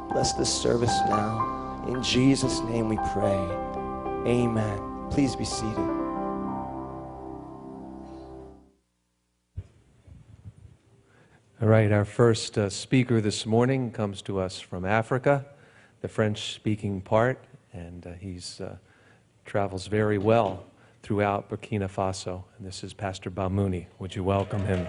Bless this service now. In Jesus' name we pray. Amen. Please be seated. All right, our first speaker this morning comes to us from Africa, the French-speaking part, and he travels very well throughout Burkina Faso. And this is Pastor Bamouni. Would you welcome him?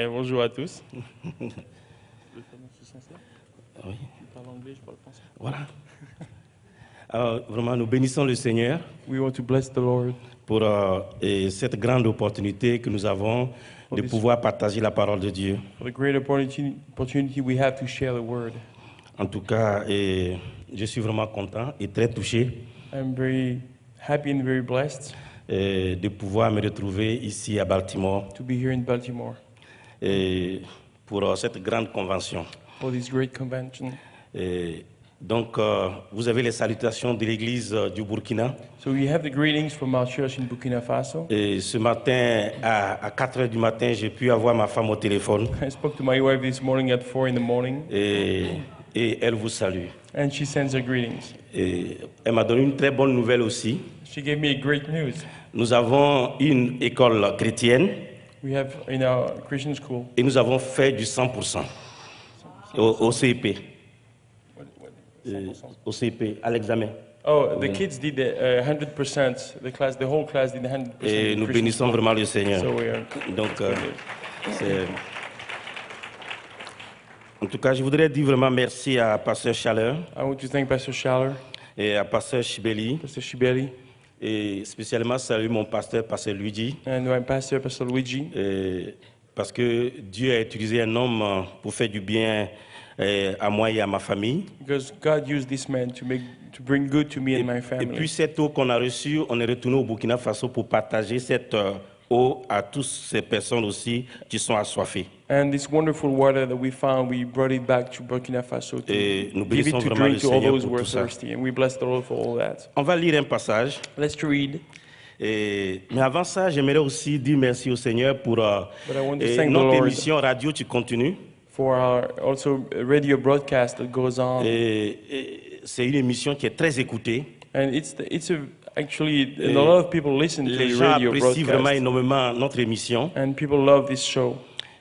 Bonjour à tous. Oui. Je parle anglais, je parle français. Voilà. Alors, vraiment, nous bénissons le Seigneur We want to bless the Lord pour cette grande opportunité que nous avons de pouvoir partager la parole de Dieu. for the great opportunity we have to share the word. En tout cas, je suis vraiment content et très touché I'm very happy and very blessed de pouvoir me retrouver ici à Baltimore to be here in Baltimore pour cette grande convention. for this great convention. Donc, vous avez les salutations de l'Église du Burkina. So we have the greetings from our church in Burkina Faso. Et ce matin, à 4 heures du matin, j'ai pu avoir ma femme au téléphone I spoke to my wife this morning at 4 in the morning, et elle vous salue. and she sends her greetings. Et elle m'a donné une très bonne nouvelle aussi. She gave me a great news. Nous avons une école chrétienne We have in our Christian school. et nous avons fait du 100% au CEP. Au CEP, à l'examen. Oh, the kids did the 100%. The whole class did 100%. Et nous Christian bénissons school. vraiment le Seigneur. So we are. Donc, en tout cas, je voudrais dire vraiment merci à Pasteur Chaleur I want to thank Pastor Schaller, et à Pasteur Chibeli Pastor Shibeli, et spécialement saluer mon pasteur, Pasteur Luigi, and my pastor, Pastor Luigi, parce que Dieu a utilisé un homme pour faire du bien à moi et à ma famille. because God used this man to bring good to me and my Et family. puis cette eau qu'on a reçue, on est retourné au Burkina Faso pour partager cette eau à toutes ces personnes aussi qui sont assoiffées. And this wonderful water that we found, we brought it back to Burkina Faso to Et nous give it bénissons to vraiment le drink to all Seigneur those pour who are tout ça. thirsty, and we bless the Lord for all that. On va lire un passage. Let's read. Mais avant ça, j'aimerais aussi dire merci au Seigneur pour But I want to thank the notre Lord émission Radio Tu continues. for our also radio broadcast that goes on, C'est une émission qui est très écoutée. and actually a lot of people listen to Les the gens radio apprécient vraiment broadcast, énormément notre émission. and people love this show.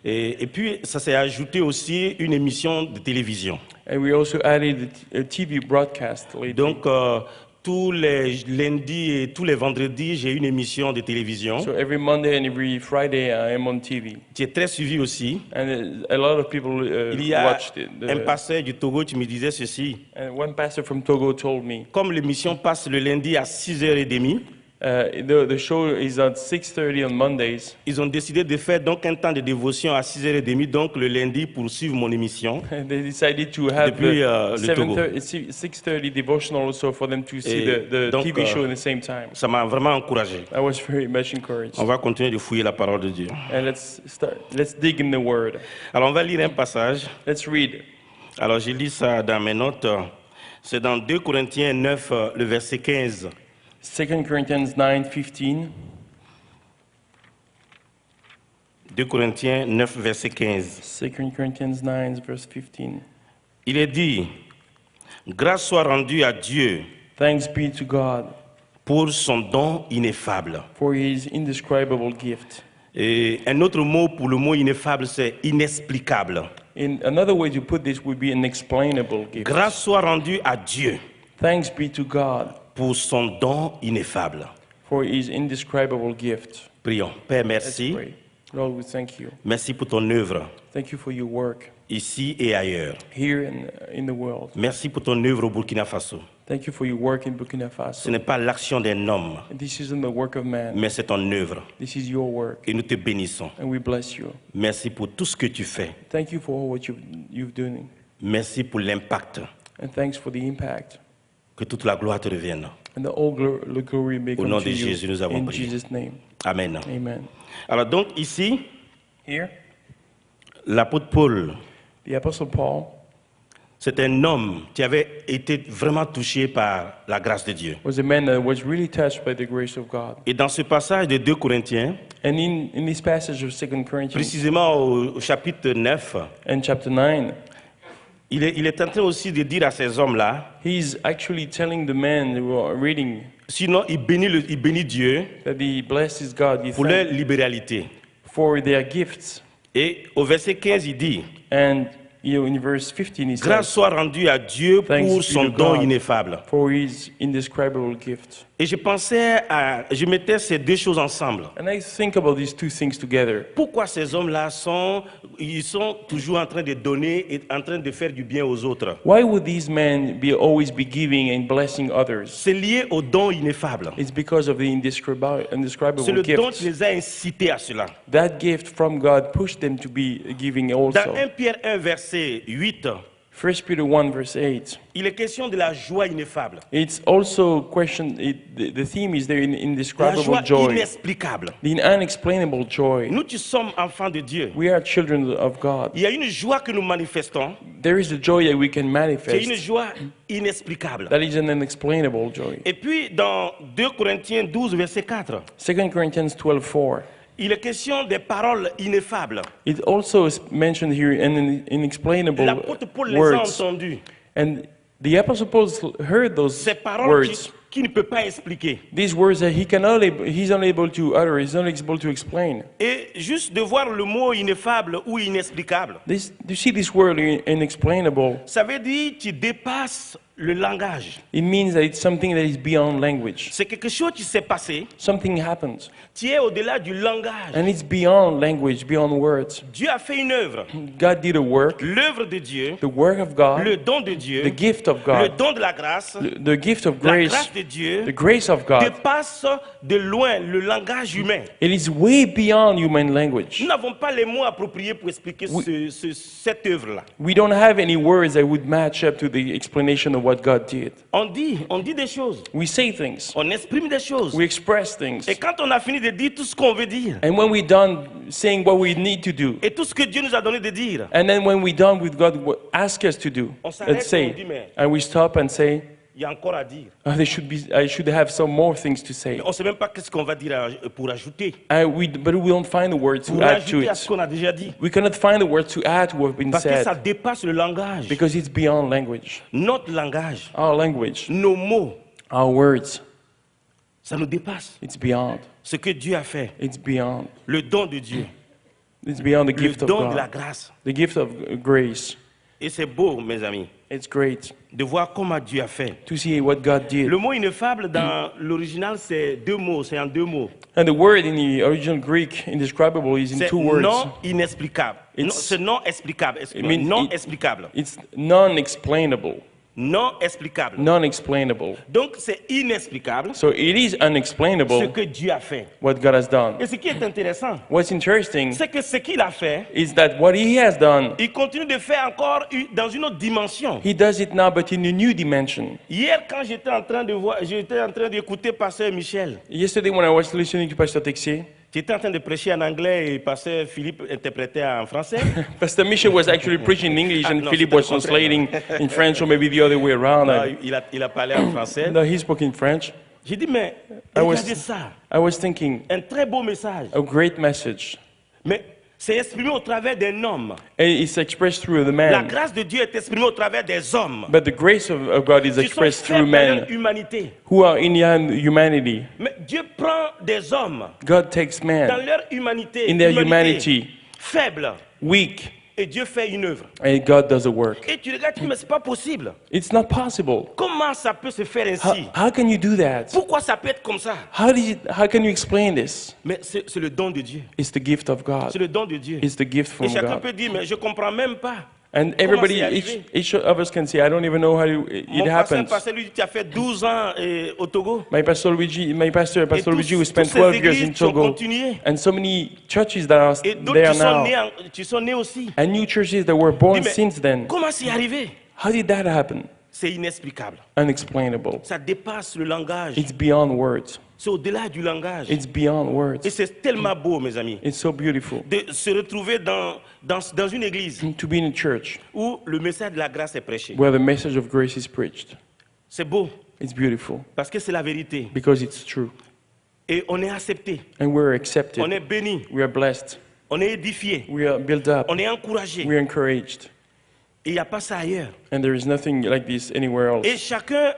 Et puis, ça s'est ajouté aussi une émission de télévision. And we also added a TV broadcast lately. Donc, tous les lundis et tous les vendredis, j'ai une émission de télévision So every Monday and every Friday I am on TV, qui est très suivie aussi. and a lot of people Il y a watch un pasteur du Togo qui me disait ceci. And one pastor from Togo told me, Comme l'émission passe le lundi à 6h30, the show is at 6:30 on Mondays. ils ont décidé de faire donc un temps de dévotion à 6h30, donc le lundi pour suivre mon émission. And they decided to have Depuis, the le Togo. 6:30 devotional also for them to see the donc, TV show at the same time. Ça m'a vraiment encouragé. I was very much encouraged. On va continuer de fouiller la parole de Dieu. And let's dig in the word. Alors, on va lire un passage. Let's read. Alors, je lis ça dans mes notes. C'est dans 2 Corinthiens 9, le verset 15. 2 Corinthians 9:15. 2 Corinthiens 9, verset 15. 2 Corinthians 9 verse 15. Il est dit, grâce soit rendue à Dieu Thanks be to God pour son don ineffable. for his indescribable gift. Et un autre mot pour le mot ineffable, c'est inexplicable. In another way to put this would be an explainable gift. Grâce soit rendue à Dieu Thanks be to God pour son don ineffable. for his indescribable gift. Prions. Père, Let's merci. pray. Lord, we thank you. Merci pour ton œuvre, Thank you for your work ici et ailleurs. here in the world. Merci pour ton œuvre au Burkina Faso. Thank you for your work in Burkina Ce Faso. n'est pas l'action d'un homme, This isn't the work of man. mais c'est ton œuvre. This is your work, Et nous te bénissons. and we bless you. Merci pour tout ce que tu fais. Thank you for all what you've done, Merci pour l'impact. and thanks for the impact. Que toute la gloire te revienne. And the the glory may Au come nom to de you Jésus, nous avons in prié. Jesus' name. Amen. Amen. Alors donc ici, Here, l'apôtre Paul, the Apostle Paul c'est un homme qui avait été vraiment touché par la grâce de Dieu. was a man that was really touched by the grace of God. Et dans ce passage de 2 Corinthiens, And in this passage of 2 Corinthians précisément au chapitre 9, and chapter 9, il est en train aussi de dire à ces hommes-là, he's actually telling the men who are reading sinon il bénit Dieu that he blesses God pour leur libéralité. for their gifts. Et au verset 15, il dit, And in verse 15 he grâce says, soit rendue à Dieu Thanks pour be son to don God. ineffable. for his indescribable gift. Et je mettais ces deux choses ensemble. And I think about these two things together. Pourquoi ces hommes-là sont toujours en train de donner et en train de faire du bien aux autres? Why would these men always be giving and blessing others? C'est lié au don ineffable. It's because of the indescribable C'est le don qui gift. les a incités à cela. That gift from God pushed them to be giving Dans also. 1 Pierre 1, verset 8, 1 Peter 1 verse 8. il est question de la joie ineffable. It's also the theme is there in La indescribable joie joy, inexplicable. the unexplainable joy. Nous qui sommes enfants de Dieu, We are children of God. il y a une joie que nous manifestons, There is a joy that we can c'est une manifest joie inexplicable. that is an unexplainable joy. Et puis dans 2 Corinthiens 12, verset 4, 2 Corinthians 12:4. il est question des paroles ineffables. It also is mentioned here in inexplainable L'apôtre Paul les a words. entendues. And the Apostle Paul heard those Ces paroles words. qui ne peut pas expliquer. These words that he's unable to utter, he's not able to explain. Et juste de voir le mot ineffable ou inexplicable, You see this word inexplainable, ça veut dire que tu dépasses le langage. it means that it's something that is beyond language. C'est quelque chose qui s'est passé, Something happens, tu es au-delà du langage. and it's beyond language, beyond words. Dieu a fait une œuvre. God did a work, L'œuvre de Dieu, the work of God, le don de Dieu, the gift of le God, don de la grâce, the gift of la grace, grâce de Dieu the grace of God. dépasse de loin le langage humain. It is way beyond human language. Nous n'avons pas les mots appropriés pour expliquer cette œuvre-là. We don't have any words that would match up to the explanation of what God did. On dit des choses, We say things, on exprime des choses. we express things, Et quand on a fini de dire tout ce qu'on veut dire, and when we're done saying what we need to do, et tout ce que Dieu nous a donné de dire, and then when we're done with God what ask us to do On s'arrête and et on say, dit, mais- and we stop and say, il y a encore à dire. I should have some more things to say. Mais on ne sait même pas qu'est-ce qu'on va dire pour ajouter. But we don't find the words to Pour add to ajouter à ce it. qu'on a déjà dit. We cannot find the words to add to what's been Parce que ça said dépasse le langage. because it's beyond language. Notre langage, Our language, nos mots, our words, ça nous dépasse. it's beyond. Ce que Dieu a fait, It's beyond. le don de Dieu, It's beyond the le gift of don de la God. grâce. The gift of grace. Et c'est beau, mes amis, It's great de voir comment Dieu a fait. to see what God did. Le mot ineffable dans l'original, c'est deux mots, c'est en deux mots. And the word in the original Greek, indescribable, is in C'est two words. non inexplicable. Non, It's- C'est non explicable. Excuse-moi. It means Non it- explicable. It's non-explainable. Non explicable. Non-explainable. Donc c'est inexplicable So it is ce unexplainable que Dieu a fait. what God has done. Et ce qui est intéressant, What's interesting c'est que ce qu'il a fait, is that what he has done, il continue de faire encore dans une autre dimension. he does it now, but in a new dimension. Hier, quand j'étais en train d'écouter Pasteur Michel, Yesterday when I was listening to Pastor Texier, j'étais en train de prêcher en anglais et Pasteur Philippe interprétait en français. Pastor Michel was actually preaching in English and no, Philip c'était was le contraire. translating in French, or maybe the other way around. Non, il a parlé en français. No, he spoke in French. J'ai dit, mais I was- regardez ça, I was thinking, un très beau message. a great message. Mais c'est exprimé au travers d'un homme. And it's expressed through the La man. grâce de Dieu est exprimée au travers des hommes But the grace of God is qui sont expressed faits through dans leur men humanité. who are in humanity. Mais Dieu prend des hommes God takes dans man leur humanité, in their humanity, faible, weak, et Dieu fait une œuvre. and God does a work. Et tu regardes, tu dis, mais c'est pas possible. It's not possible. Comment ça peut se faire How, ainsi? how can you do that? Pourquoi ça peut être comme ça? How can you explain this? Mais c'est le don de Dieu. It's the gift of God. C'est le don de Dieu. It's the gift Et from chacun God. peut dire, mais je comprends même pas. And everybody, Comment c'est each of us can say, I don't even know how it Mon happens. pasteur lui dit, tu as fait 12 ans au Togo. My pastor, Pastor Et Luigi, we toutes spent ces 12 years in églises qui ont Togo. continué. And so many churches that are Et d'autres there qui sont, now. nés qui sont nés aussi. And new churches that were born Dis, mais since then. comment c'est arrivé? How did that happen? C'est inexplicable. Unexplainable. Ça dépasse le langage. It's beyond words. C'est au-delà du langage. It's beyond Et words. c'est tellement beau, mes amis, It's so beautiful de se retrouver dans une église to be in a church où le message de la grâce est prêché. where the message of grace is preached. C'est beau, It's beautiful parce que c'est la vérité. because it's true. Et on est accepté, And we're on accepted. est béni, We are blessed. on est édifié, We are built up. on est encouragé. We are encouraged. Et il n'y a pas ça ailleurs. And there is nothing like this anywhere else. Et chacun,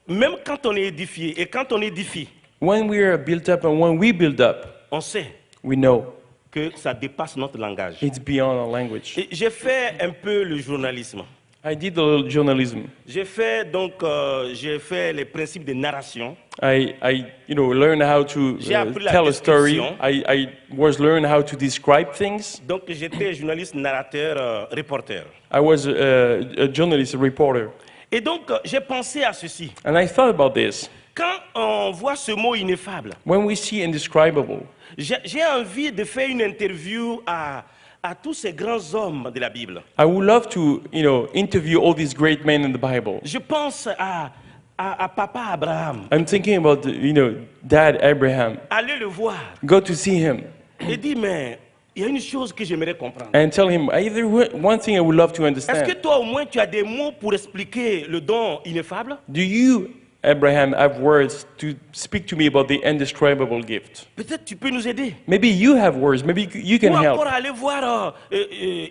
même quand on est édifié, et quand on édifie, When we are built up and when we build up, on sait we know que ça dépasse notre langage. it's beyond our language. Et j'ai fait un peu le journalisme. I did a little journalism. J'ai fait les principes de narration. I learned how to J'ai appris la tell a story. description. I was learning how to describe things. Donc j'étais journaliste, narrateur, reporter. I was a journalist, a reporter. Et donc j'ai pensé à ceci. And I thought about this. Quand on voit ce mot ineffable, When we see indescribable, j'ai envie de faire une interview à tous ces grands hommes de la Bible. I would love to, interview all these great men in the Bible. Je pense à Papa Abraham. I'm thinking about, Dad Abraham. Allez le voir Go to see him et dis, mais il y a une chose que j'aimerais comprendre. and tell him, one thing I would love to Est-ce que understand. toi au moins tu as des mots pour expliquer le don ineffable? Do you, Abraham, have words to speak to me about the indescribable gift? Peut-être tu peux nous aider. Maybe you have words. Maybe you can Ou help. encore aller voir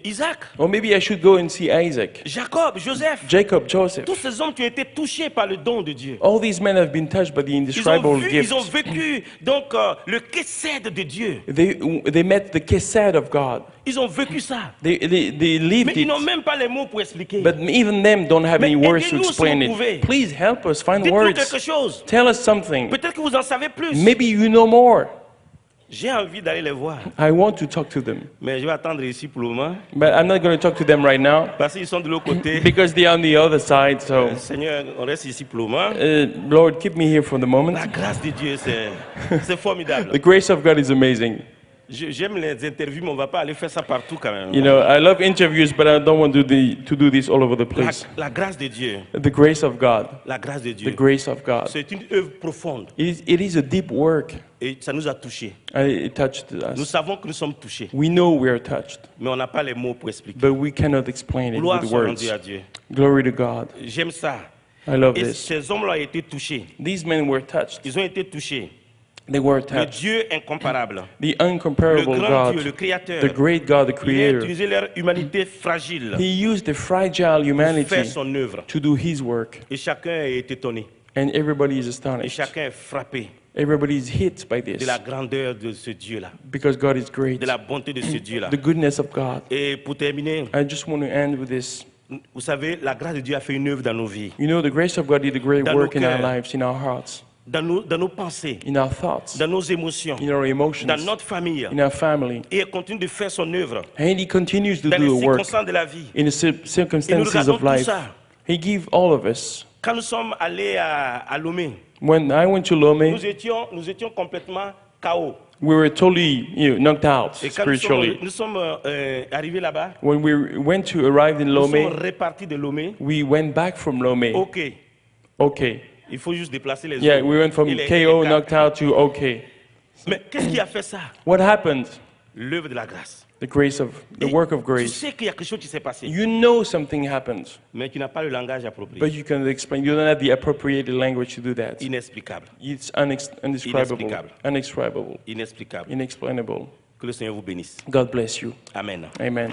Isaac, Or maybe I should go and see Isaac, Jacob, Joseph. Jacob, Joseph. Tous ces hommes qui ont été touchés par le don de Dieu. All these men have been touched by the indescribable gift. Ils ont vécu donc le kesed de Dieu. They met the kesed of God. Ils ont vécu ça. They lived Mais ils it. n'ont même pas les mots pour expliquer. But even them don't have Mais any words to aidez-nous si explain vous pouvez. it. Please help us find Dites-nous words. quelque chose. Tell us something. Peut-être que vous en savez plus. Maybe you know more. J'ai envie d'aller les voir. I want to talk to them. Mais je vais attendre ici pour le moment. But I'm not going to talk to them right now Parce qu'ils sont de l'autre côté. because they are on the other side. So, Seigneur, on reste ici pour le moment. Lord, keep me here for the moment. La grâce de Dieu, c'est formidable. The grace of God is amazing. J'aime les interviews, mais on ne va pas aller faire ça partout quand même. I love interviews, but I don't want to do this all over the place. La grâce de Dieu. The grace of God. La grâce de The Dieu. grace of God. C'est une œuvre profonde It is a deep work. et ça nous a touchés. It touched Nous us. savons que nous sommes touchés, We know we are touched, mais on n'a pas les mots pour expliquer. but we cannot explain it Gloire with soit words. rendue à Dieu. Glory to God. J'aime ça. I love Et this. ces hommes-là ont été touchés. These men were touched. Ils ont été touchés. They were Le touched. Dieu incomparable, The le incomparable grand God, Dieu, le Créateur, the great God, the il a Creator, utilisé leur humanité fragile He used the fragile pour humanity faire son œuvre. to do His work. Et chacun est étonné. And everybody is Et astonished. chacun est frappé Everybody is hit by de this la grandeur de ce Dieu-là, because God is great. de la bonté de ce Dieu-là. The goodness of God. Et pour terminer, I just want to end with this. vous savez, la grâce de Dieu a fait une œuvre dans nos vies, The grace of God did a great Dans work nos in our cœurs. lives, in our hearts, dans nos pensées, in our thoughts, dans nos émotions, in our emotions, dans notre famille. in our family. Et il continue de faire son œuvre And He continues to dans les do a work circonstances de la vie. in the circumstances regardons of tout life. ça. He gave all of us. Quand nous sommes allés à Lomé, When I went to Lomé, nous étions complètement KO. we were totally knocked out Et quand spiritually. nous sommes arrivés là-bas, When we arrived in nous sommes Lomé, repartis de Lomé. we went back from Lomé. OK. Okay. Il faut juste déplacer les Yeah, autres. we went from Et les KO, quatre. knocked out, to okay. Mais qu'est-ce qui a fait ça? What happened? L'œuvre de la grâce. The Et work of tu grace. sais qu'il y a quelque chose qui s'est passé, You know something happened, mais tu n'as pas le langage approprié. but you can explain. You don't have the appropriate language to do that. Inexplicable. It's indescribable, Inexplicable. inexplicable, Inexplicable. inexplainable. Que le Seigneur vous bénisse. God bless you. Amen. Amen.